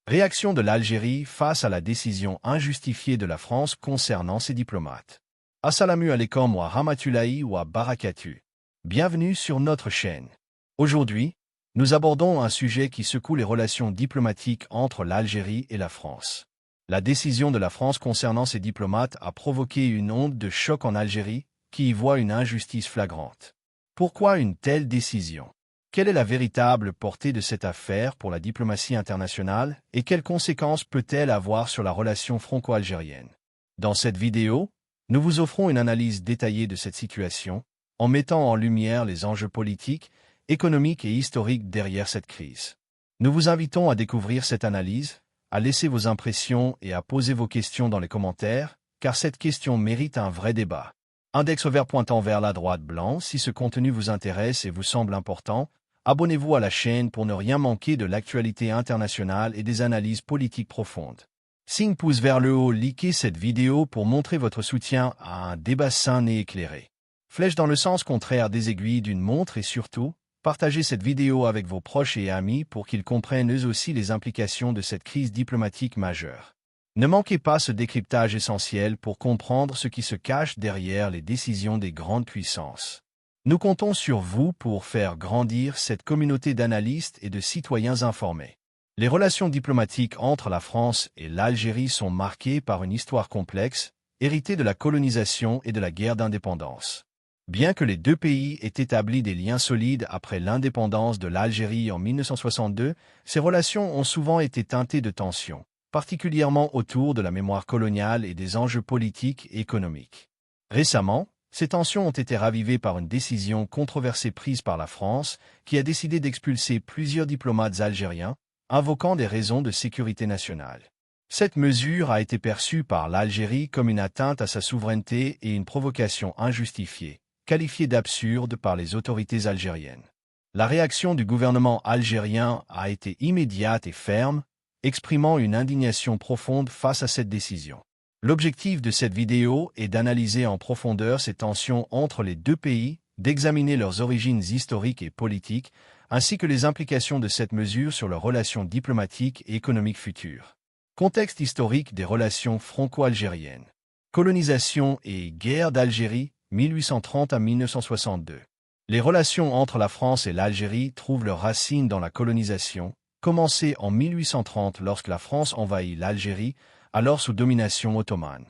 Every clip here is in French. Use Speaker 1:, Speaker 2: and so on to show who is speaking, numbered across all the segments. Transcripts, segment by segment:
Speaker 1: Réaction de l'Algérie face à la décision injustifiée de la France concernant ses diplomates. Assalamu alaikum wa rahmatullahi wa barakatuh. Bienvenue sur notre chaîne. Aujourd'hui, nous abordons un sujet qui secoue les relations diplomatiques entre l'Algérie et la France. La décision de la France concernant ses diplomates a provoqué une onde de choc en Algérie, qui y voit une injustice flagrante. Pourquoi une telle décision? Quelle est la véritable portée de cette affaire pour la diplomatie internationale et quelles conséquences peut-elle avoir sur la relation franco-algérienne? Dans cette vidéo, nous vous offrons une analyse détaillée de cette situation, en mettant en lumière les enjeux politiques, économiques et historiques derrière cette crise. Nous vous invitons à découvrir cette analyse, à laisser vos impressions et à poser vos questions dans les commentaires, car cette question mérite un vrai débat. Index vert pointant vers la droite blanc, si ce contenu vous intéresse et vous semble important, abonnez-vous à la chaîne pour ne rien manquer de l'actualité internationale et des analyses politiques profondes. Signe pouce vers le haut, likez cette vidéo pour montrer votre soutien à un débat sain et éclairé. Flèche dans le sens contraire des aiguilles d'une montre et surtout, partagez cette vidéo avec vos proches et amis pour qu'ils comprennent eux aussi les implications de cette crise diplomatique majeure. Ne manquez pas ce décryptage essentiel pour comprendre ce qui se cache derrière les décisions des grandes puissances. Nous comptons sur vous pour faire grandir cette communauté d'analystes et de citoyens informés. Les relations diplomatiques entre la France et l'Algérie sont marquées par une histoire complexe, héritée de la colonisation et de la guerre d'indépendance. Bien que les deux pays aient établi des liens solides après l'indépendance de l'Algérie en 1962, ces relations ont souvent été teintées de tensions, particulièrement autour de la mémoire coloniale et des enjeux politiques et économiques. Récemment, ces tensions ont été ravivées par une décision controversée prise par la France, qui a décidé d'expulser plusieurs diplomates algériens, invoquant des raisons de sécurité nationale. Cette mesure a été perçue par l'Algérie comme une atteinte à sa souveraineté et une provocation injustifiée, qualifiée d'absurde par les autorités algériennes. La réaction du gouvernement algérien a été immédiate et ferme, exprimant une indignation profonde face à cette décision. L'objectif de cette vidéo est d'analyser en profondeur ces tensions entre les deux pays, d'examiner leurs origines historiques et politiques, ainsi que les implications de cette mesure sur leurs relations diplomatiques et économiques futures. Contexte historique des relations franco-algériennes. Colonisation et guerre d'Algérie, 1830 à 1962. Les relations entre la France et l'Algérie trouvent leurs racines dans la colonisation, commencée en 1830 lorsque la France envahit l'Algérie, alors sous domination ottomane.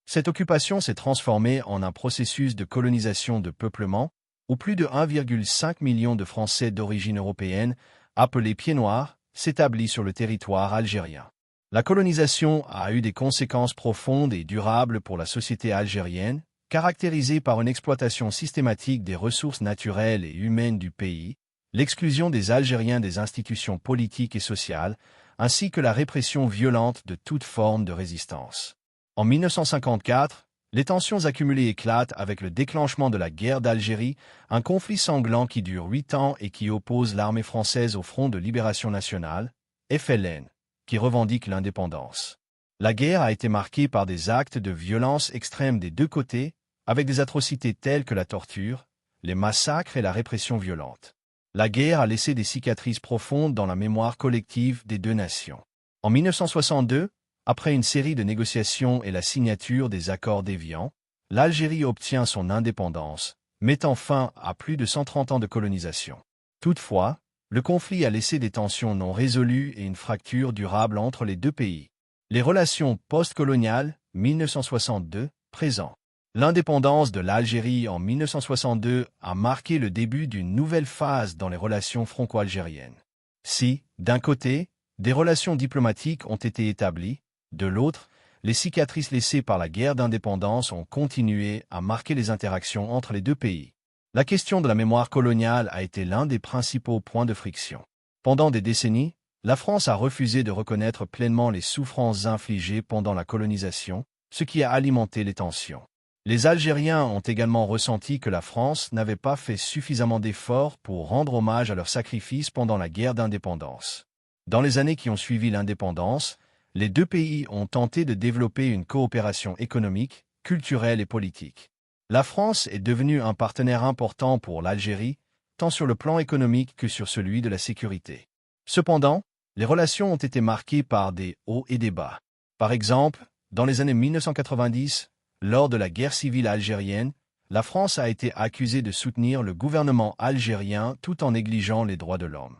Speaker 1: Cette occupation s'est transformée en un processus de colonisation de peuplement, où plus de 1,5 million de Français d'origine européenne, appelés Pieds Noirs, s'établissent sur le territoire algérien. La colonisation a eu des conséquences profondes et durables pour la société algérienne, caractérisée par une exploitation systématique des ressources naturelles et humaines du pays, l'exclusion des Algériens des institutions politiques et sociales, ainsi que la répression violente de toute forme de résistance. En 1954, les tensions accumulées éclatent avec le déclenchement de la guerre d'Algérie, un conflit sanglant qui dure 8 ans et qui oppose l'armée française au Front de Libération Nationale, FLN, qui revendique l'indépendance. La guerre a été marquée par des actes de violence extrême des deux côtés, avec des atrocités telles que la torture, les massacres et la répression violente. La guerre a laissé des cicatrices profondes dans la mémoire collective des deux nations. En 1962, après une série de négociations et la signature des accords d'Évian, l'Algérie obtient son indépendance, mettant fin à plus de 130 ans de colonisation. Toutefois, le conflit a laissé des tensions non résolues et une fracture durable entre les deux pays. Les relations post-coloniales, 1962, présent. L'indépendance de l'Algérie en 1962 a marqué le début d'une nouvelle phase dans les relations franco-algériennes. Si, d'un côté, des relations diplomatiques ont été établies, de l'autre, les cicatrices laissées par la guerre d'indépendance ont continué à marquer les interactions entre les deux pays. La question de la mémoire coloniale a été l'un des principaux points de friction. Pendant des décennies, la France a refusé de reconnaître pleinement les souffrances infligées pendant la colonisation, ce qui a alimenté les tensions. Les Algériens ont également ressenti que la France n'avait pas fait suffisamment d'efforts pour rendre hommage à leurs sacrifices pendant la guerre d'indépendance. Dans les années qui ont suivi l'indépendance, les deux pays ont tenté de développer une coopération économique, culturelle et politique. La France est devenue un partenaire important pour l'Algérie, tant sur le plan économique que sur celui de la sécurité. Cependant, Les relations ont été marquées par des hauts et des bas. Par exemple, dans les années 1990, lors de la guerre civile algérienne, la France a été accusée de soutenir le gouvernement algérien tout en négligeant les droits de l'homme.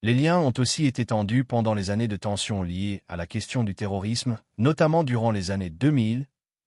Speaker 1: Les liens ont aussi été tendus pendant les années de tensions liées à la question du terrorisme, notamment durant les années 2000,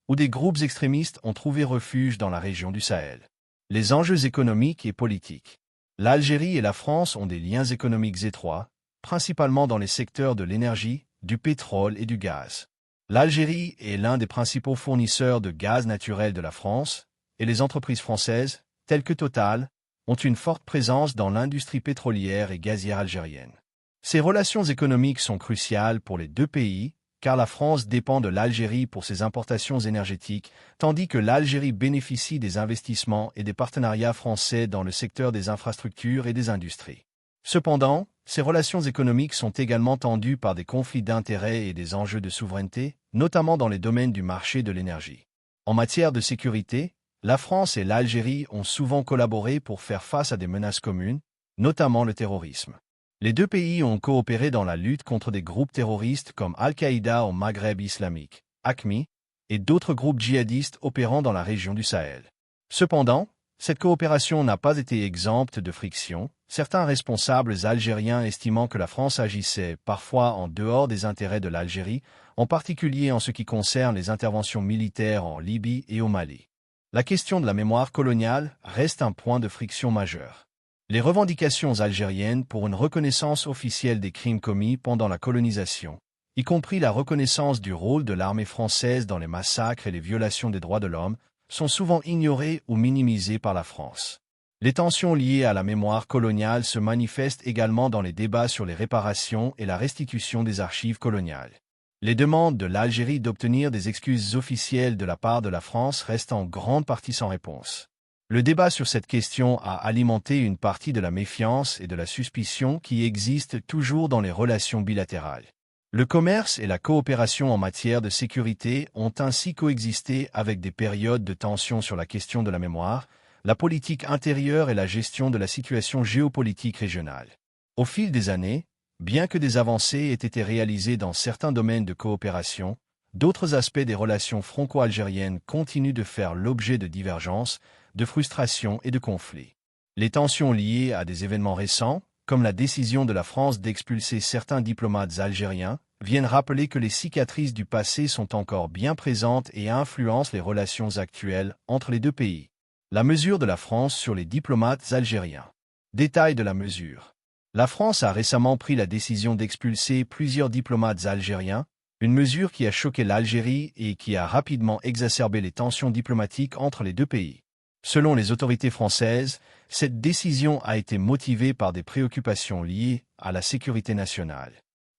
Speaker 1: où des groupes extrémistes ont trouvé refuge dans la région du Sahel. Les enjeux économiques et politiques. L'Algérie et la France ont des liens économiques étroits, principalement dans les secteurs de l'énergie, du pétrole et du gaz. L'Algérie est l'un des principaux fournisseurs de gaz naturel de la France, et les entreprises françaises, telles que Total, ont une forte présence dans l'industrie pétrolière et gazière algérienne. Ces relations économiques sont cruciales pour les deux pays, car la France dépend de l'Algérie pour ses importations énergétiques, tandis que l'Algérie bénéficie des investissements et des partenariats français dans le secteur des infrastructures et des industries. Cependant, ces relations économiques sont également tendues par des conflits d'intérêts et des enjeux de souveraineté, notamment dans les domaines du marché de l'énergie. En matière de sécurité, la France et l'Algérie ont souvent collaboré pour faire face à des menaces communes, notamment le terrorisme. Les deux pays ont coopéré dans la lutte contre des groupes terroristes comme Al-Qaïda au Maghreb islamique, AQMI, et d'autres groupes djihadistes opérant dans la région du Sahel. Cependant, cette coopération n'a pas été exempte de frictions, certains responsables algériens estimant que la France agissait parfois en dehors des intérêts de l'Algérie, en particulier en ce qui concerne les interventions militaires en Libye et au Mali. La question de la mémoire coloniale reste un point de friction majeur. Les revendications algériennes pour une reconnaissance officielle des crimes commis pendant la colonisation, y compris la reconnaissance du rôle de l'armée française dans les massacres et les violations des droits de l'homme, sont souvent ignorées ou minimisées par la France. Les tensions liées à la mémoire coloniale se manifestent également dans les débats sur les réparations et la restitution des archives coloniales. Les demandes de l'Algérie d'obtenir des excuses officielles de la part de la France restent en grande partie sans réponse. Le débat sur cette question a alimenté une partie de la méfiance et de la suspicion qui existent toujours dans les relations bilatérales. Le commerce et la coopération en matière de sécurité ont ainsi coexisté avec des périodes de tension sur la question de la mémoire, la politique intérieure et la gestion de la situation géopolitique régionale. Au fil des années, bien que des avancées aient été réalisées dans certains domaines de coopération, d'autres aspects des relations franco-algériennes continuent de faire l'objet de divergences, de frustrations et de conflits. Les tensions liées à des événements récents, comme la décision de la France d'expulser certains diplomates algériens, viennent rappeler que les cicatrices du passé sont encore bien présentes et influencent les relations actuelles entre les deux pays. La mesure de la France sur les diplomates algériens. Détail de la mesure. La France a récemment pris la décision d'expulser plusieurs diplomates algériens, une mesure qui a choqué l'Algérie et qui a rapidement exacerbé les tensions diplomatiques entre les deux pays. Selon les autorités françaises, cette décision a été motivée par des préoccupations liées à la sécurité nationale.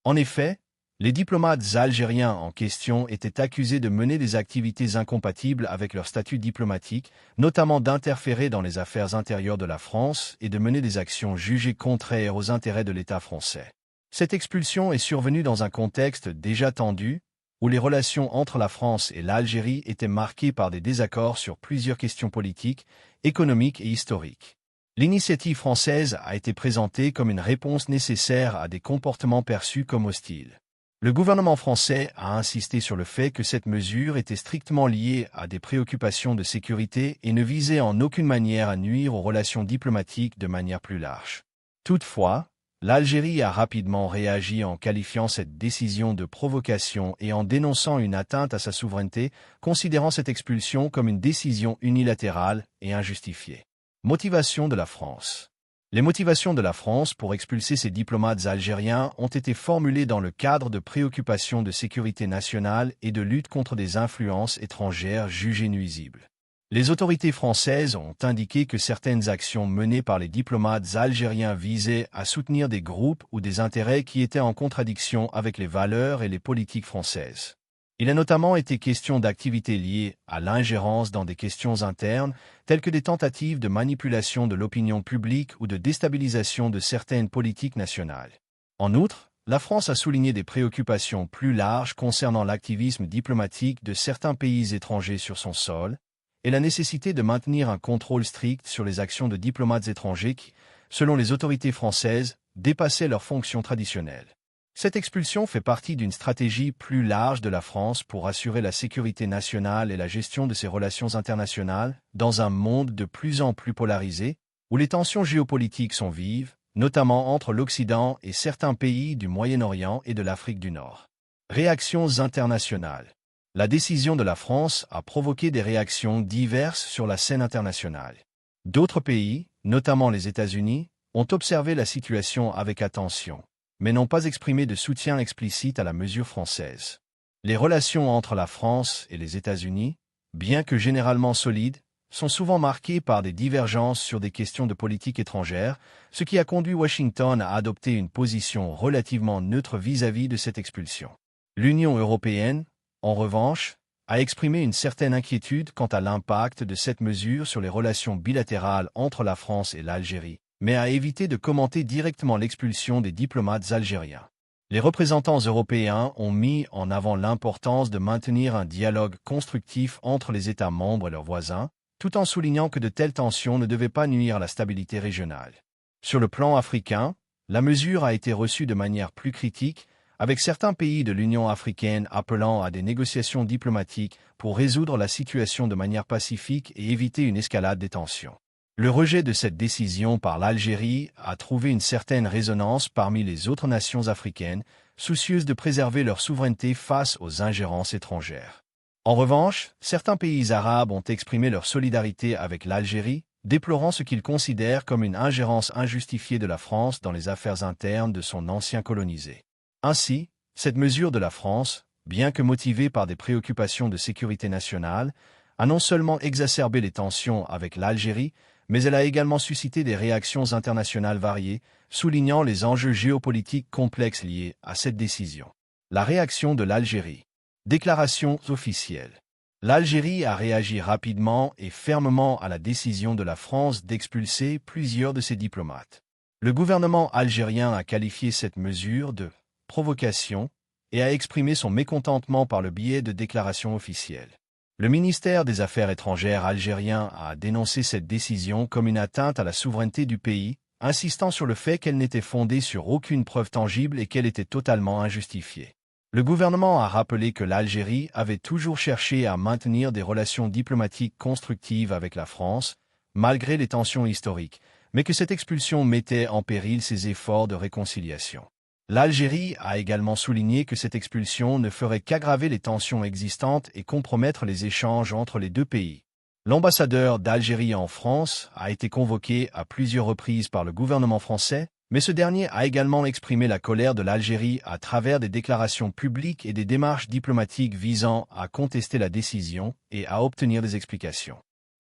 Speaker 1: En effet, les diplomates algériens en question étaient accusés de mener des activités incompatibles avec leur statut diplomatique, notamment d'interférer dans les affaires intérieures de la France et de mener des actions jugées contraires aux intérêts de l'État français. Cette expulsion est survenue dans un contexte déjà tendu, où les relations entre la France et l'Algérie étaient marquées par des désaccords sur plusieurs questions politiques, économiques et historiques. L'initiative française a été présentée comme une réponse nécessaire à des comportements perçus comme hostiles. Le gouvernement français a insisté sur le fait que cette mesure était strictement liée à des préoccupations de sécurité et ne visait en aucune manière à nuire aux relations diplomatiques de manière plus large. Toutefois, l'Algérie a rapidement réagi en qualifiant cette décision de provocation et en dénonçant une atteinte à sa souveraineté, considérant cette expulsion comme une décision unilatérale et injustifiée. Motivation de la France. Les motivations de la France pour expulser ces diplomates algériens ont été formulées dans le cadre de préoccupations de sécurité nationale et de lutte contre des influences étrangères jugées nuisibles. Les autorités françaises ont indiqué que certaines actions menées par les diplomates algériens visaient à soutenir des groupes ou des intérêts qui étaient en contradiction avec les valeurs et les politiques françaises. Il a notamment été question d'activités liées à l'ingérence dans des questions internes, telles que des tentatives de manipulation de l'opinion publique ou de déstabilisation de certaines politiques nationales. En outre, la France a souligné des préoccupations plus larges concernant l'activisme diplomatique de certains pays étrangers sur son sol, et la nécessité de maintenir un contrôle strict sur les actions de diplomates étrangers qui, selon les autorités françaises, dépassaient leurs fonctions traditionnelles. Cette expulsion fait partie d'une stratégie plus large de la France pour assurer la sécurité nationale et la gestion de ses relations internationales dans un monde de plus en plus polarisé, où les tensions géopolitiques sont vives, notamment entre l'Occident et certains pays du Moyen-Orient et de l'Afrique du Nord. Réactions internationales. La décision de la France a provoqué des réactions diverses sur la scène internationale. D'autres pays, notamment les États-Unis, ont observé la situation avec attention, mais n'ont pas exprimé de soutien explicite à la mesure française. Les relations entre la France et les États-Unis, bien que généralement solides, sont souvent marquées par des divergences sur des questions de politique étrangère, ce qui a conduit Washington à adopter une position relativement neutre vis-à-vis de cette expulsion. L'Union européenne, en revanche, a exprimé une certaine inquiétude quant à l'impact de cette mesure sur les relations bilatérales entre la France et l'Algérie, mais a évité de commenter directement l'expulsion des diplomates algériens. Les représentants européens ont mis en avant l'importance de maintenir un dialogue constructif entre les États membres et leurs voisins, tout en soulignant que de telles tensions ne devaient pas nuire à la stabilité régionale. Sur le plan africain, la mesure a été reçue de manière plus critique, avec certains pays de l'Union africaine appelant à des négociations diplomatiques pour résoudre la situation de manière pacifique et éviter une escalade des tensions. Le rejet de cette décision par l'Algérie a trouvé une certaine résonance parmi les autres nations africaines, soucieuses de préserver leur souveraineté face aux ingérences étrangères. En revanche, certains pays arabes ont exprimé leur solidarité avec l'Algérie, déplorant ce qu'ils considèrent comme une ingérence injustifiée de la France dans les affaires internes de son ancien colonisé. Ainsi, cette mesure de la France, bien que motivée par des préoccupations de sécurité nationale, a non seulement exacerbé les tensions avec l'Algérie, mais elle a également suscité des réactions internationales variées, soulignant les enjeux géopolitiques complexes liés à cette décision. La réaction de l'Algérie. Déclaration officielle. L'Algérie a réagi rapidement et fermement à la décision de la France d'expulser plusieurs de ses diplomates. Le gouvernement algérien a qualifié cette mesure de provocation et a exprimé son mécontentement par le biais de déclarations officielles. Le ministère des Affaires étrangères algérien a dénoncé cette décision comme une atteinte à la souveraineté du pays, insistant sur le fait qu'elle n'était fondée sur aucune preuve tangible et qu'elle était totalement injustifiée. Le gouvernement a rappelé que l'Algérie avait toujours cherché à maintenir des relations diplomatiques constructives avec la France, malgré les tensions historiques, mais que cette expulsion mettait en péril ses efforts de réconciliation. L'Algérie a également souligné que cette expulsion ne ferait qu'aggraver les tensions existantes et compromettre les échanges entre les deux pays. L'ambassadeur d'Algérie en France a été convoqué à plusieurs reprises par le gouvernement français, mais ce dernier a également exprimé la colère de l'Algérie à travers des déclarations publiques et des démarches diplomatiques visant à contester la décision et à obtenir des explications.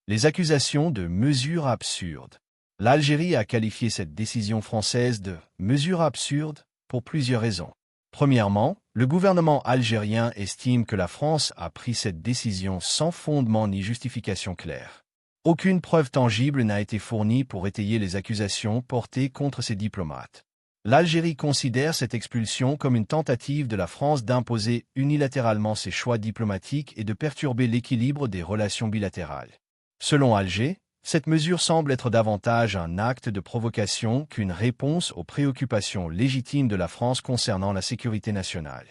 Speaker 1: Les accusations de mesures absurdes. L'Algérie a qualifié cette décision française de « mesure absurde » pour plusieurs raisons. Premièrement, le gouvernement algérien estime que la France a pris cette décision sans fondement ni justification claire. Aucune preuve tangible n'a été fournie pour étayer les accusations portées contre ces diplomates. L'Algérie considère cette expulsion comme une tentative de la France d'imposer unilatéralement ses choix diplomatiques et de perturber l'équilibre des relations bilatérales. Selon Alger, cette mesure semble être davantage un acte de provocation qu'une réponse aux préoccupations légitimes de la France concernant la sécurité nationale.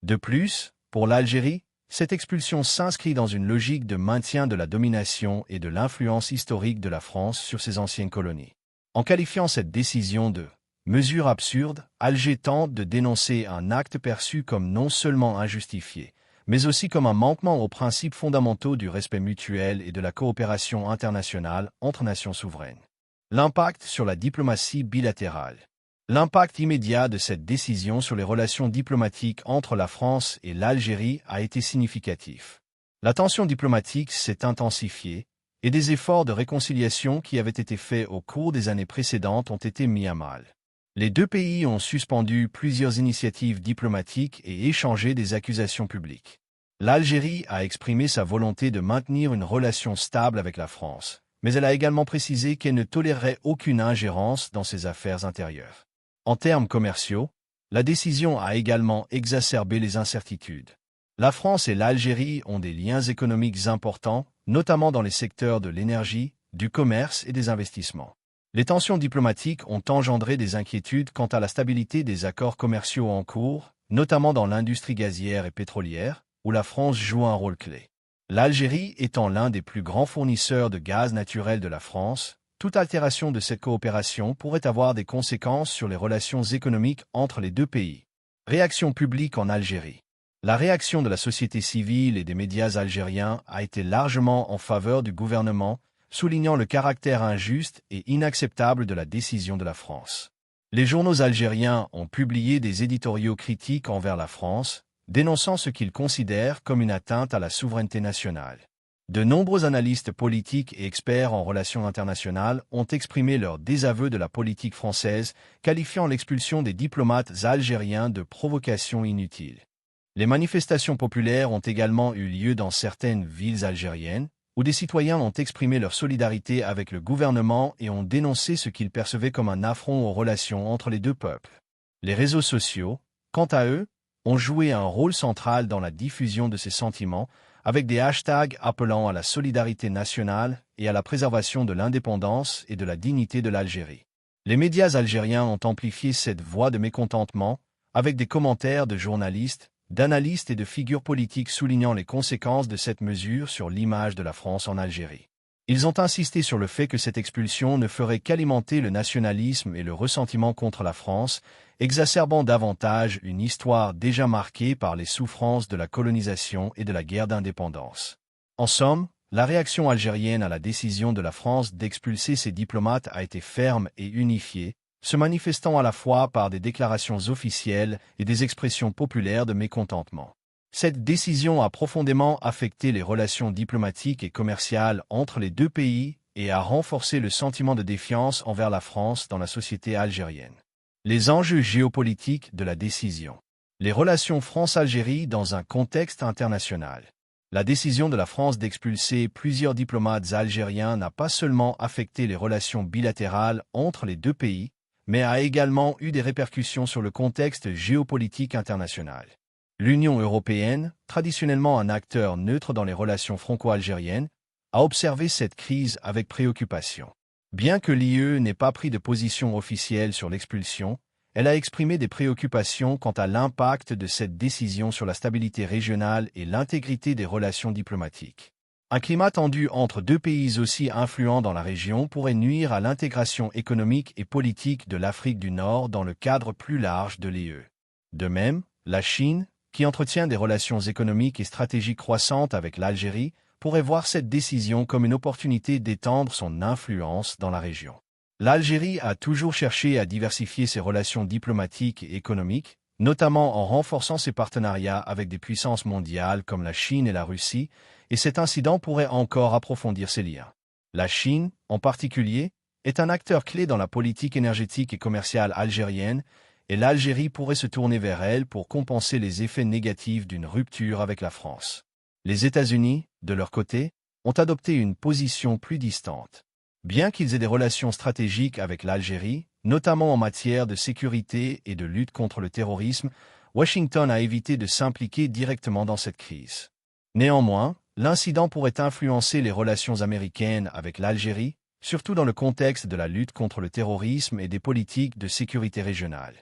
Speaker 1: De plus, pour l'Algérie, cette expulsion s'inscrit dans une logique de maintien de la domination et de l'influence historique de la France sur ses anciennes colonies. En qualifiant cette décision de « mesure absurde », Alger tente de dénoncer un acte perçu comme non seulement injustifié, mais aussi comme un manquement aux principes fondamentaux du respect mutuel et de la coopération internationale entre nations souveraines. L'impact sur la diplomatie bilatérale. L'impact immédiat de cette décision sur les relations diplomatiques entre la France et l'Algérie a été significatif. La tension diplomatique s'est intensifiée et des efforts de réconciliation qui avaient été faits au cours des années précédentes ont été mis à mal. Les deux pays ont suspendu plusieurs initiatives diplomatiques et échangé des accusations publiques. L'Algérie a exprimé sa volonté de maintenir une relation stable avec la France, mais elle a également précisé qu'elle ne tolérerait aucune ingérence dans ses affaires intérieures. En termes commerciaux, la décision a également exacerbé les incertitudes. La France et l'Algérie ont des liens économiques importants, notamment dans les secteurs de l'énergie, du commerce et des investissements. Les tensions diplomatiques ont engendré des inquiétudes quant à la stabilité des accords commerciaux en cours, notamment dans l'industrie gazière et pétrolière, où la France joue un rôle clé. L'Algérie étant l'un des plus grands fournisseurs de gaz naturel de la France, toute altération de cette coopération pourrait avoir des conséquences sur les relations économiques entre les deux pays. Réaction publique en Algérie. La réaction de la société civile et des médias algériens a été largement en faveur du gouvernement, soulignant le caractère injuste et inacceptable de la décision de la France. Les journaux algériens ont publié des éditoriaux critiques envers la France, dénonçant ce qu'ils considèrent comme une atteinte à la souveraineté nationale. De nombreux analystes politiques et experts en relations internationales ont exprimé leur désaveu de la politique française, qualifiant l'expulsion des diplomates algériens de provocation inutile. Les manifestations populaires ont également eu lieu dans certaines villes algériennes, où des citoyens ont exprimé leur solidarité avec le gouvernement et ont dénoncé ce qu'ils percevaient comme un affront aux relations entre les deux peuples. Les réseaux sociaux, quant à eux, ont joué un rôle central dans la diffusion de ces sentiments, avec des hashtags appelant à la solidarité nationale et à la préservation de l'indépendance et de la dignité de l'Algérie. Les médias algériens ont amplifié cette voix de mécontentement, avec des commentaires de journalistes, d'analystes et de figures politiques soulignant les conséquences de cette mesure sur l'image de la France en Algérie. Ils ont insisté sur le fait que cette expulsion ne ferait qu'alimenter le nationalisme et le ressentiment contre la France, exacerbant davantage une histoire déjà marquée par les souffrances de la colonisation et de la guerre d'indépendance. En somme, la réaction algérienne à la décision de la France d'expulser ses diplomates a été ferme et unifiée, se manifestant à la fois par des déclarations officielles et des expressions populaires de mécontentement. Cette décision a profondément affecté les relations diplomatiques et commerciales entre les deux pays et a renforcé le sentiment de défiance envers la France dans la société algérienne. Les enjeux géopolitiques de la décision. Les relations France-Algérie dans un contexte international. La décision de la France d'expulser plusieurs diplomates algériens n'a pas seulement affecté les relations bilatérales entre les deux pays, mais a également eu des répercussions sur le contexte géopolitique international. L'Union européenne, traditionnellement un acteur neutre dans les relations franco-algériennes, a observé cette crise avec préoccupation. Bien que l'UE n'ait pas pris de position officielle sur l'expulsion, elle a exprimé des préoccupations quant à l'impact de cette décision sur la stabilité régionale et l'intégrité des relations diplomatiques. Un climat tendu entre deux pays aussi influents dans la région pourrait nuire à l'intégration économique et politique de l'Afrique du Nord dans le cadre plus large de l'UE. De même, la Chine, qui entretient des relations économiques et stratégiques croissantes avec l'Algérie, pourrait voir cette décision comme une opportunité d'étendre son influence dans la région. L'Algérie a toujours cherché à diversifier ses relations diplomatiques et économiques, notamment en renforçant ses partenariats avec des puissances mondiales comme la Chine et la Russie, et cet incident pourrait encore approfondir ces liens. La Chine, en particulier, est un acteur clé dans la politique énergétique et commerciale algérienne, et l'Algérie pourrait se tourner vers elle pour compenser les effets négatifs d'une rupture avec la France. Les États-Unis, de leur côté, ont adopté une position plus distante. Bien qu'ils aient des relations stratégiques avec l'Algérie, notamment en matière de sécurité et de lutte contre le terrorisme, Washington a évité de s'impliquer directement dans cette crise. Néanmoins, l'incident pourrait influencer les relations américaines avec l'Algérie, surtout dans le contexte de la lutte contre le terrorisme et des politiques de sécurité régionale.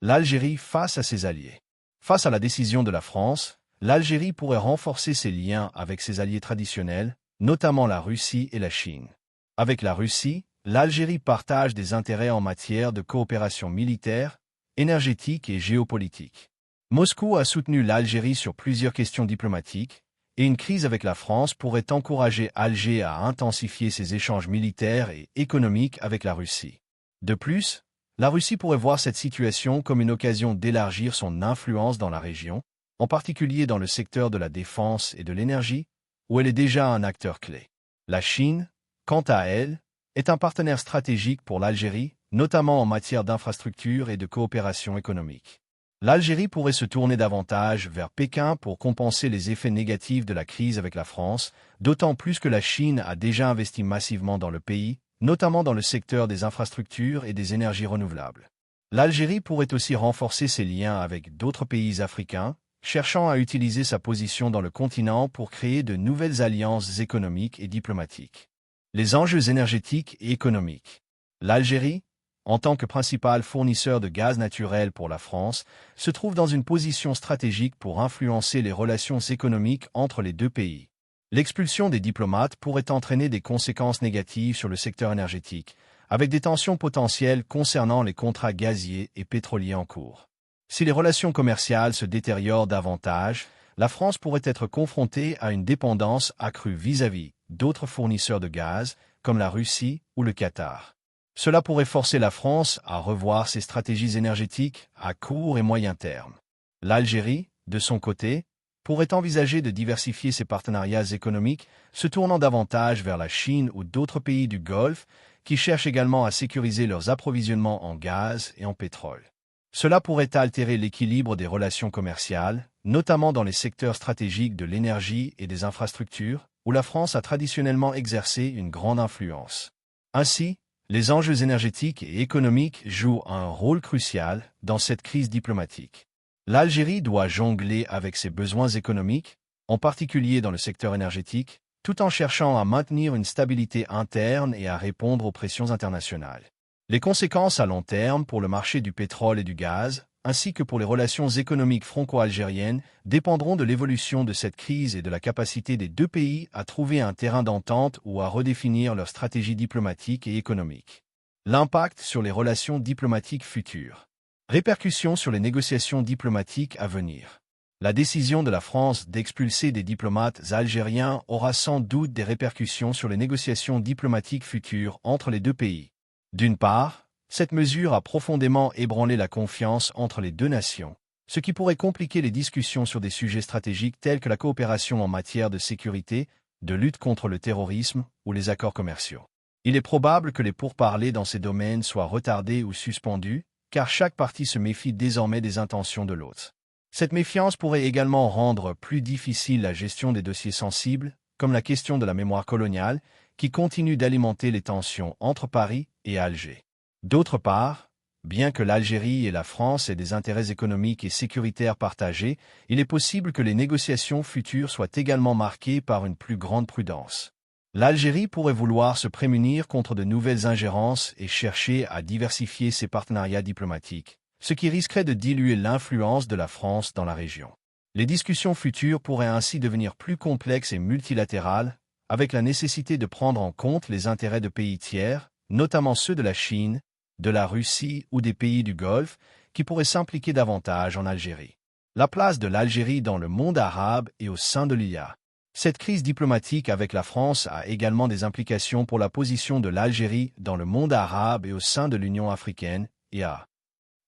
Speaker 1: L'Algérie face à ses alliés. Face à la décision de la France, l'Algérie pourrait renforcer ses liens avec ses alliés traditionnels, notamment la Russie et la Chine. Avec la Russie, l'Algérie partage des intérêts en matière de coopération militaire, énergétique et géopolitique. Moscou a soutenu l'Algérie sur plusieurs questions diplomatiques, et une crise avec la France pourrait encourager Alger à intensifier ses échanges militaires et économiques avec la Russie. De plus, la Russie pourrait voir cette situation comme une occasion d'élargir son influence dans la région, en particulier dans le secteur de la défense et de l'énergie, où elle est déjà un acteur clé. La Chine, quant à elle, est un partenaire stratégique pour l'Algérie, notamment en matière d'infrastructures et de coopération économique. L'Algérie pourrait se tourner davantage vers Pékin pour compenser les effets négatifs de la crise avec la France, d'autant plus que la Chine a déjà investi massivement dans le pays, notamment dans le secteur des infrastructures et des énergies renouvelables. L'Algérie pourrait aussi renforcer ses liens avec d'autres pays africains, cherchant à utiliser sa position dans le continent pour créer de nouvelles alliances économiques et diplomatiques. Les enjeux énergétiques et économiques. L'Algérie, en tant que principal fournisseur de gaz naturel pour la France, se trouve dans une position stratégique pour influencer les relations économiques entre les deux pays. L'expulsion des diplomates pourrait entraîner des conséquences négatives sur le secteur énergétique, avec des tensions potentielles concernant les contrats gaziers et pétroliers en cours. Si les relations commerciales se détériorent davantage, la France pourrait être confrontée à une dépendance accrue vis-à-vis d'autres fournisseurs de gaz, comme la Russie ou le Qatar. Cela pourrait forcer la France à revoir ses stratégies énergétiques à court et moyen terme. L'Algérie, de son côté, pourrait envisager de diversifier ses partenariats économiques, se tournant davantage vers la Chine ou d'autres pays du Golfe qui cherchent également à sécuriser leurs approvisionnements en gaz et en pétrole. Cela pourrait altérer l'équilibre des relations commerciales, notamment dans les secteurs stratégiques de l'énergie et des infrastructures, où la France a traditionnellement exercé une grande influence. Ainsi, les enjeux énergétiques et économiques jouent un rôle crucial dans cette crise diplomatique. L'Algérie doit jongler avec ses besoins économiques, en particulier dans le secteur énergétique, tout en cherchant à maintenir une stabilité interne et à répondre aux pressions internationales. Les conséquences à long terme pour le marché du pétrole et du gaz, ainsi que pour les relations économiques franco-algériennes, dépendront de l'évolution de cette crise et de la capacité des deux pays à trouver un terrain d'entente ou à redéfinir leur stratégie diplomatique et économique. L'impact sur les relations diplomatiques futures. Répercussions sur les négociations diplomatiques à venir. La décision de la France d'expulser des diplomates algériens aura sans doute des répercussions sur les négociations diplomatiques futures entre les deux pays. D'une part, cette mesure a profondément ébranlé la confiance entre les deux nations, ce qui pourrait compliquer les discussions sur des sujets stratégiques tels que la coopération en matière de sécurité, de lutte contre le terrorisme ou les accords commerciaux. Il est probable que les pourparlers dans ces domaines soient retardés ou suspendus, car chaque partie se méfie désormais des intentions de l'autre. Cette méfiance pourrait également rendre plus difficile la gestion des dossiers sensibles, comme la question de la mémoire coloniale, qui continue d'alimenter les tensions entre Paris et Alger. D'autre part, bien que l'Algérie et la France aient des intérêts économiques et sécuritaires partagés, il est possible que les négociations futures soient également marquées par une plus grande prudence. L'Algérie pourrait vouloir se prémunir contre de nouvelles ingérences et chercher à diversifier ses partenariats diplomatiques, ce qui risquerait de diluer l'influence de la France dans la région. Les discussions futures pourraient ainsi devenir plus complexes et multilatérales, avec la nécessité de prendre en compte les intérêts de pays tiers, notamment ceux de la Chine, de la Russie ou des pays du Golfe, qui pourraient s'impliquer davantage en Algérie. La place de l'Algérie dans le monde arabe et au sein de l'IA. Cette crise diplomatique avec la France a également des implications pour la position de l'Algérie dans le monde arabe et au sein de l'Union africaine, IA.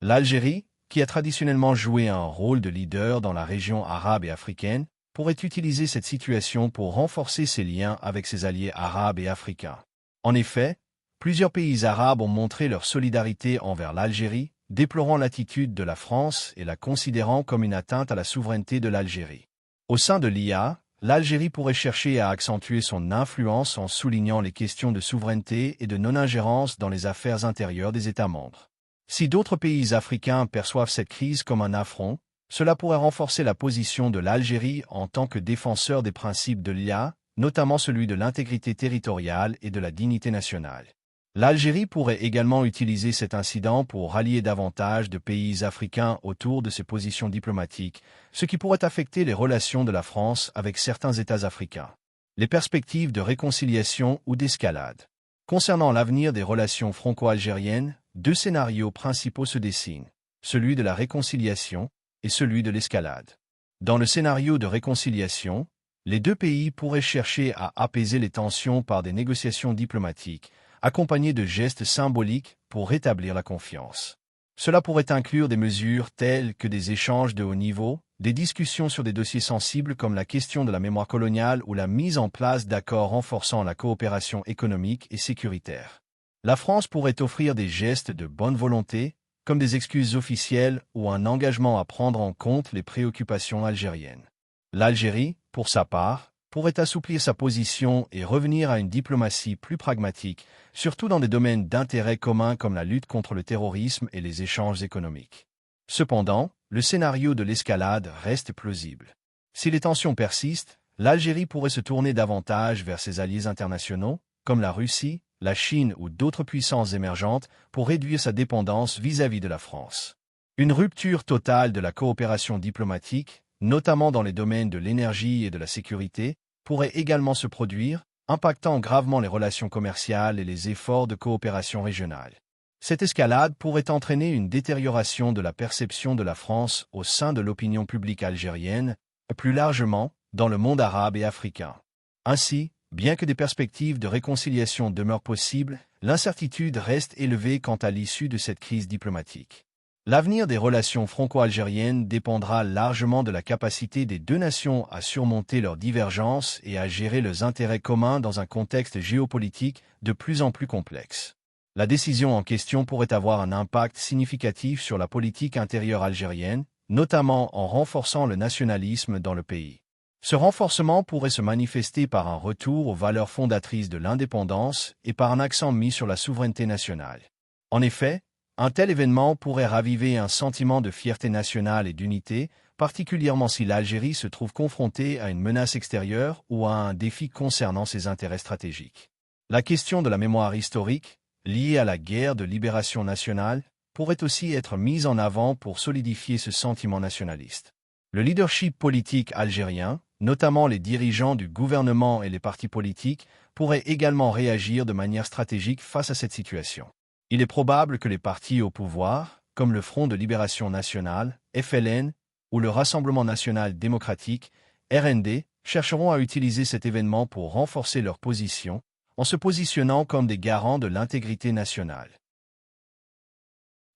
Speaker 1: L'Algérie, qui a traditionnellement joué un rôle de leader dans la région arabe et africaine, pourrait utiliser cette situation pour renforcer ses liens avec ses alliés arabes et africains. En effet, plusieurs pays arabes ont montré leur solidarité envers l'Algérie, déplorant l'attitude de la France et la considérant comme une atteinte à la souveraineté de l'Algérie. Au sein de l'IA, l'Algérie pourrait chercher à accentuer son influence en soulignant les questions de souveraineté et de non-ingérence dans les affaires intérieures des États membres. Si d'autres pays africains perçoivent cette crise comme un affront, cela pourrait renforcer la position de l'Algérie en tant que défenseur des principes de l'IA, notamment celui de l'intégrité territoriale et de la dignité nationale. L'Algérie pourrait également utiliser cet incident pour rallier davantage de pays africains autour de ses positions diplomatiques, ce qui pourrait affecter les relations de la France avec certains États africains. Les perspectives de réconciliation ou d'escalade. Concernant l'avenir des relations franco-algériennes, deux scénarios principaux se dessinent, celui de la réconciliation et celui de l'escalade. Dans le scénario de réconciliation, les deux pays pourraient chercher à apaiser les tensions par des négociations diplomatiques, accompagnées de gestes symboliques pour rétablir la confiance. Cela pourrait inclure des mesures telles que des échanges de haut niveau, des discussions sur des dossiers sensibles comme la question de la mémoire coloniale ou la mise en place d'accords renforçant la coopération économique et sécuritaire. La France pourrait offrir des gestes de bonne volonté, comme des excuses officielles ou un engagement à prendre en compte les préoccupations algériennes. L'Algérie, pour sa part, pourrait assouplir sa position et revenir à une diplomatie plus pragmatique, surtout dans des domaines d'intérêt commun comme la lutte contre le terrorisme et les échanges économiques. Cependant, le scénario de l'escalade reste plausible. Si les tensions persistent, l'Algérie pourrait se tourner davantage vers ses alliés internationaux, comme la Russie, la Chine ou d'autres puissances émergentes pour réduire sa dépendance vis-à-vis de la France. Une rupture totale de la coopération diplomatique, notamment dans les domaines de l'énergie et de la sécurité, pourrait également se produire, impactant gravement les relations commerciales et les efforts de coopération régionale. Cette escalade pourrait entraîner une détérioration de la perception de la France au sein de l'opinion publique algérienne, plus largement dans le monde arabe et africain. Ainsi, bien que des perspectives de réconciliation demeurent possibles, l'incertitude reste élevée quant à l'issue de cette crise diplomatique. L'avenir des relations franco-algériennes dépendra largement de la capacité des deux nations à surmonter leurs divergences et à gérer leurs intérêts communs dans un contexte géopolitique de plus en plus complexe. La décision en question pourrait avoir un impact significatif sur la politique intérieure algérienne, notamment en renforçant le nationalisme dans le pays. Ce renforcement pourrait se manifester par un retour aux valeurs fondatrices de l'indépendance et par un accent mis sur la souveraineté nationale. En effet, un tel événement pourrait raviver un sentiment de fierté nationale et d'unité, particulièrement si l'Algérie se trouve confrontée à une menace extérieure ou à un défi concernant ses intérêts stratégiques. La question de la mémoire historique, liée à la guerre de libération nationale, pourrait aussi être mise en avant pour solidifier ce sentiment nationaliste. Le leadership politique algérien, notamment les dirigeants du gouvernement et les partis politiques, pourraient également réagir de manière stratégique face à cette situation. Il est probable que les partis au pouvoir, comme le Front de Libération Nationale, FLN, ou le Rassemblement National Démocratique, RND, chercheront à utiliser cet événement pour renforcer leur position, en se positionnant comme des garants de l'intégrité nationale.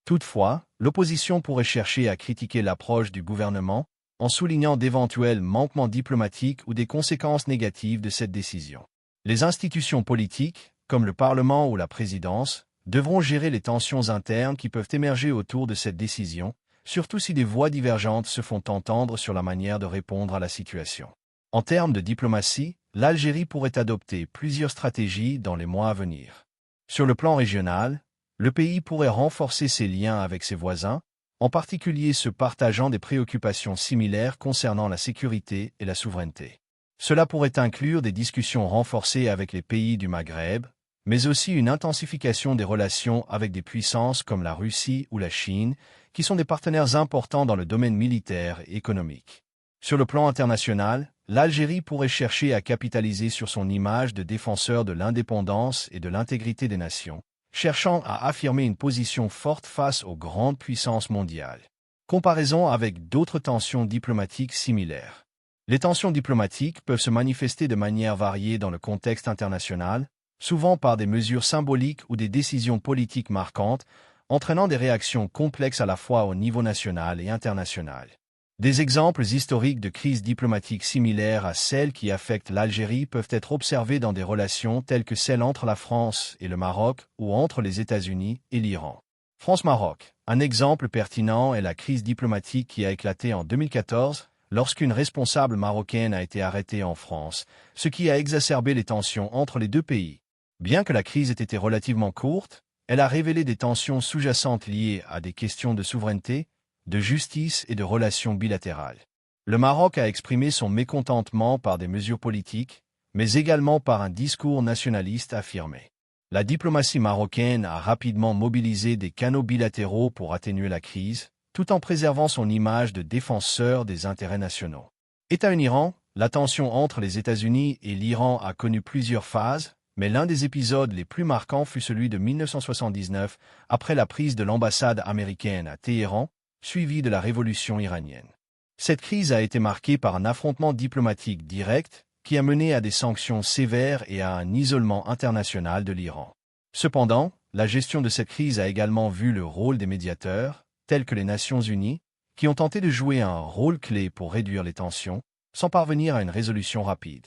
Speaker 1: Toutefois, l'opposition pourrait chercher à critiquer l'approche du gouvernement, en soulignant d'éventuels manquements diplomatiques ou des conséquences négatives de cette décision. Les institutions politiques, comme le Parlement ou la présidence, devront gérer les tensions internes qui peuvent émerger autour de cette décision, surtout si des voix divergentes se font entendre sur la manière de répondre à la situation. En termes de diplomatie, l'Algérie pourrait adopter plusieurs stratégies dans les mois à venir. Sur le plan régional, le pays pourrait renforcer ses liens avec ses voisins, en particulier se partageant des préoccupations similaires concernant la sécurité et la souveraineté. Cela pourrait inclure des discussions renforcées avec les pays du Maghreb, mais aussi une intensification des relations avec des puissances comme la Russie ou la Chine, qui sont des partenaires importants dans le domaine militaire et économique. Sur le plan international, l'Algérie pourrait chercher à capitaliser sur son image de défenseur de l'indépendance et de l'intégrité des nations, cherchant à affirmer une position forte face aux grandes puissances mondiales. Comparaison avec d'autres tensions diplomatiques similaires. Les tensions diplomatiques peuvent se manifester de manière variée dans le contexte international, souvent par des mesures symboliques ou des décisions politiques marquantes, entraînant des réactions complexes à la fois au niveau national et international. Des exemples historiques de crises diplomatiques similaires à celles qui affectent l'Algérie peuvent être observés dans des relations telles que celles entre la France et le Maroc ou entre les États-Unis et l'Iran. France-Maroc. Un exemple pertinent est la crise diplomatique qui a éclaté en 2014 lorsqu'une responsable marocaine a été arrêtée en France, ce qui a exacerbé les tensions entre les deux pays. Bien que la crise ait été relativement courte, elle a révélé des tensions sous-jacentes liées à des questions de souveraineté, de justice et de relations bilatérales. Le Maroc a exprimé son mécontentement par des mesures politiques, mais également par un discours nationaliste affirmé. La diplomatie marocaine a rapidement mobilisé des canaux bilatéraux pour atténuer la crise, tout en préservant son image de défenseur des intérêts nationaux. États-Unis-Iran, la tension entre les États-Unis et l'Iran a connu plusieurs phases, mais l'un des épisodes les plus marquants fut celui de 1979, après la prise de l'ambassade américaine à Téhéran, suivie de la révolution iranienne. Cette crise a été marquée par un affrontement diplomatique direct qui a mené à des sanctions sévères et à un isolement international de l'Iran. Cependant, la gestion de cette crise a également vu le rôle des médiateurs, tels que les Nations Unies, qui ont tenté de jouer un rôle clé pour réduire les tensions, sans parvenir à une résolution rapide.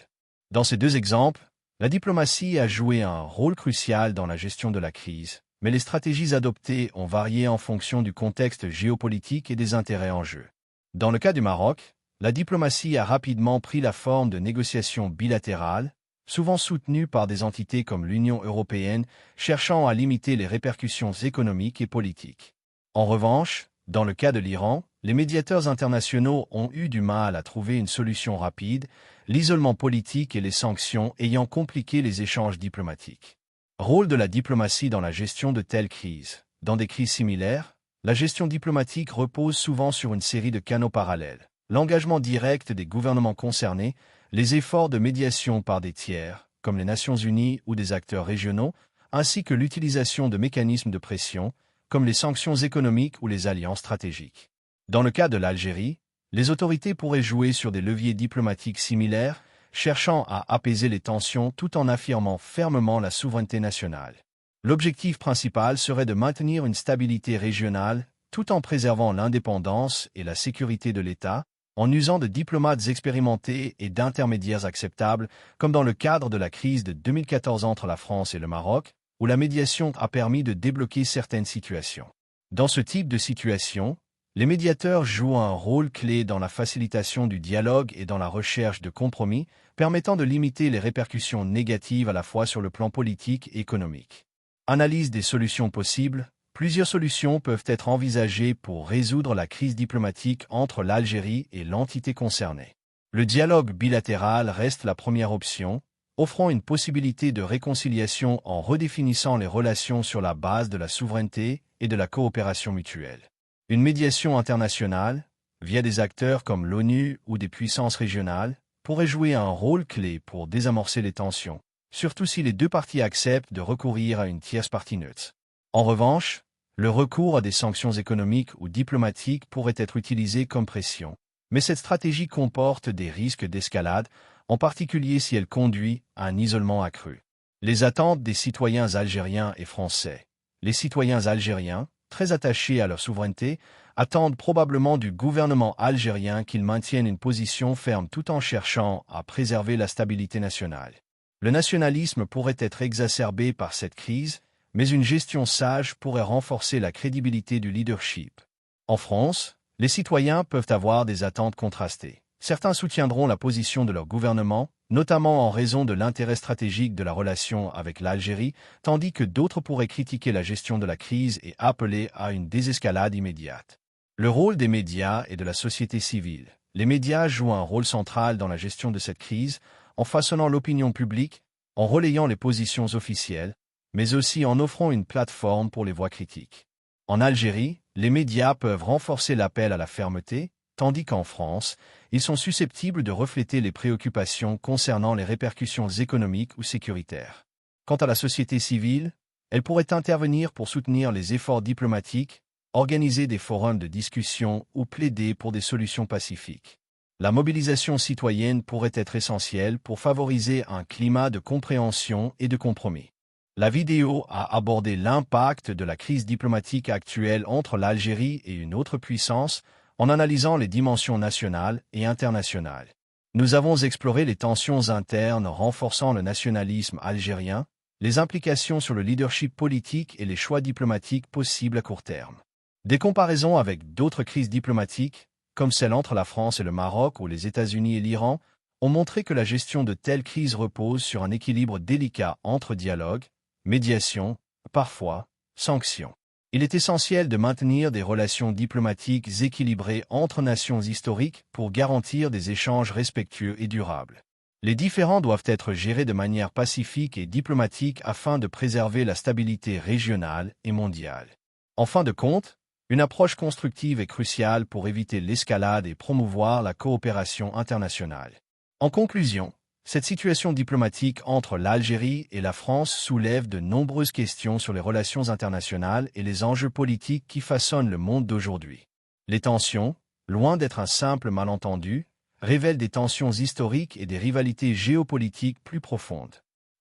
Speaker 1: Dans ces deux exemples, la diplomatie a joué un rôle crucial dans la gestion de la crise, mais les stratégies adoptées ont varié en fonction du contexte géopolitique et des intérêts en jeu. Dans le cas du Maroc, la diplomatie a rapidement pris la forme de négociations bilatérales, souvent soutenues par des entités comme l'Union européenne, cherchant à limiter les répercussions économiques et politiques. En revanche, dans le cas de l'Iran, les médiateurs internationaux ont eu du mal à trouver une solution rapide, l'isolement politique et les sanctions ayant compliqué les échanges diplomatiques. Rôle de la diplomatie dans la gestion de telles crises. Dans des crises similaires, la gestion diplomatique repose souvent sur une série de canaux parallèles. L'engagement direct des gouvernements concernés, les efforts de médiation par des tiers, comme les Nations Unies ou des acteurs régionaux, ainsi que l'utilisation de mécanismes de pression, comme les sanctions économiques ou les alliances stratégiques. Dans le cas de l'Algérie, les autorités pourraient jouer sur des leviers diplomatiques similaires, cherchant à apaiser les tensions tout en affirmant fermement la souveraineté nationale. L'objectif principal serait de maintenir une stabilité régionale tout en préservant l'indépendance et la sécurité de l'État, en usant de diplomates expérimentés et d'intermédiaires acceptables, comme dans le cadre de la crise de 2014 entre la France et le Maroc, où la médiation a permis de débloquer certaines situations. Dans ce type de situation, les médiateurs jouent un rôle clé dans la facilitation du dialogue et dans la recherche de compromis, permettant de limiter les répercussions négatives à la fois sur le plan politique et économique. Analyse des solutions possibles. Plusieurs solutions peuvent être envisagées pour résoudre la crise diplomatique entre l'Algérie et l'entité concernée. Le dialogue bilatéral reste la première option, offrant une possibilité de réconciliation en redéfinissant les relations sur la base de la souveraineté et de la coopération mutuelle. Une médiation internationale, via des acteurs comme l'ONU ou des puissances régionales, pourrait jouer un rôle clé pour désamorcer les tensions, surtout si les deux parties acceptent de recourir à une tierce partie neutre. En revanche, le recours à des sanctions économiques ou diplomatiques pourrait être utilisé comme pression, mais cette stratégie comporte des risques d'escalade, en particulier si elle conduit à un isolement accru. Les attentes des citoyens algériens et français. Les citoyens algériens, très attachés à leur souveraineté, attendent probablement du gouvernement algérien qu'il maintienne une position ferme tout en cherchant à préserver la stabilité nationale. Le nationalisme pourrait être exacerbé par cette crise, mais une gestion sage pourrait renforcer la crédibilité du leadership. En France, les citoyens peuvent avoir des attentes contrastées. Certains soutiendront la position de leur gouvernement, notamment en raison de l'intérêt stratégique de la relation avec l'Algérie, tandis que d'autres pourraient critiquer la gestion de la crise et appeler à une désescalade immédiate. Le rôle des médias et de la société civile. Les médias jouent un rôle central dans la gestion de cette crise, en façonnant l'opinion publique, en relayant les positions officielles, mais aussi en offrant une plateforme pour les voix critiques. En Algérie, les médias peuvent renforcer l'appel à la fermeté, tandis qu'en France, ils sont susceptibles de refléter les préoccupations concernant les répercussions économiques ou sécuritaires. Quant à la société civile, elle pourrait intervenir pour soutenir les efforts diplomatiques, organiser des forums de discussion ou plaider pour des solutions pacifiques. La mobilisation citoyenne pourrait être essentielle pour favoriser un climat de compréhension et de compromis. La vidéo a abordé l'impact de la crise diplomatique actuelle entre l'Algérie et une autre puissance en analysant les dimensions nationales et internationales. Nous avons exploré les tensions internes renforçant le nationalisme algérien, les implications sur le leadership politique et les choix diplomatiques possibles à court terme. Des comparaisons avec d'autres crises diplomatiques, comme celle entre la France et le Maroc ou les États-Unis et l'Iran, ont montré que la gestion de telles crises repose sur un équilibre délicat entre dialogue, médiation, parfois, sanctions. Il est essentiel de maintenir des relations diplomatiques équilibrées entre nations historiques pour garantir des échanges respectueux et durables. Les différends doivent être gérés de manière pacifique et diplomatique afin de préserver la stabilité régionale et mondiale. En fin de compte, une approche constructive est cruciale pour éviter l'escalade et promouvoir la coopération internationale. En conclusion, cette situation diplomatique entre l'Algérie et la France soulève de nombreuses questions sur les relations internationales et les enjeux politiques qui façonnent le monde d'aujourd'hui. Les tensions, loin d'être un simple malentendu, révèlent des tensions historiques et des rivalités géopolitiques plus profondes.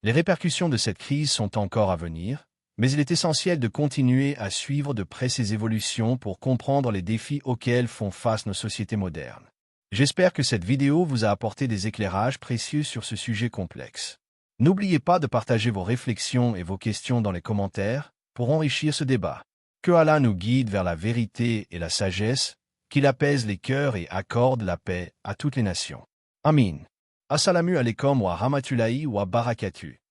Speaker 1: Les répercussions de cette crise sont encore à venir, mais il est essentiel de continuer à suivre de près ces évolutions pour comprendre les défis auxquels font face nos sociétés modernes. J'espère que cette vidéo vous a apporté des éclairages précieux sur ce sujet complexe. N'oubliez pas de partager vos réflexions et vos questions dans les commentaires pour enrichir ce débat. Que Allah nous guide vers la vérité et la sagesse, qu'il apaise les cœurs et accorde la paix à toutes les nations. Amin. Assalamu alaikum wa rahmatullahi wa barakatuh.